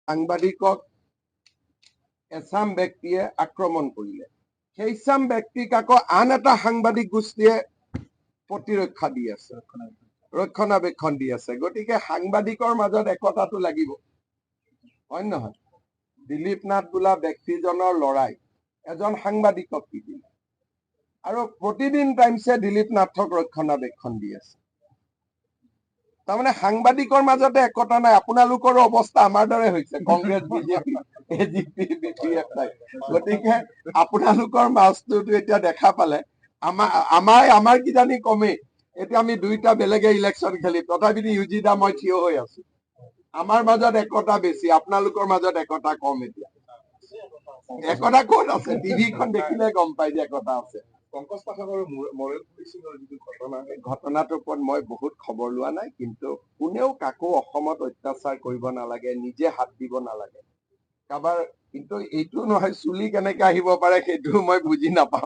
সাংবাদিকক এচাম ব্যক্তিয়ে আক্ৰমণ কৰিলে, সেই চাম ব্যক্তিক আকৌ আন এটা সাংবাদিক গোষ্ঠীয়ে প্ৰতিৰক্ষা দি আছে, ৰক্ষণাবেক্ষণ দি আছে। গতিকে সাংবাদিকৰ মাজত একতাটো লাগিব, হয় নহয়? দিলীপ নাথ বোলা ব্যক্তিজনৰ লৰাই এজন সাংবাদিকক পিটিলে আৰু প্ৰতিদিন টাইমছে দিলীপ নাথক ৰক্ষণাবেক্ষণ দি আছে। তাৰমানে সাংবাদিকৰ মাজতে একতা নাই। আপোনালোকৰো অৱস্থা আমাৰ দৰে হৈছে, কংগ্ৰেছ, বিজেপি, এজিপি, BPF। গতিকে আপোনালোকৰ মাজটোতো এতিয়া দেখা পালে আমাৰ কিজানি কমেই। এতিয়া আমি দুইটা বেলেগে ইলেকশ্যন খেলি, তথাপি ইউজিদা মই থিয় হৈ আছো। আমাৰ মাজত একতা বেছি, আপোনালোকৰ মাজত একতা কম। এতিয়া একতা ক'ত আছে? টিভিখন দেখিলে গম পাই যে একতা আছে। পংকজ পাঠকৰ মৰেল পুলিচিঙৰ যিটো ঘটনাটোৰ ওপৰত মই বহুত খবৰ লোৱা নাই, কিন্তু কোনেও কাকো অসমত অত্যাচাৰ কৰিব নালাগে, নিজে হাত দিব নালাগে কাৰোবাৰ। কিন্তু এইটো নহয়, চুলি কেনেকে আহিব পাৰে সেইটো মই বুজি নাপাওঁ।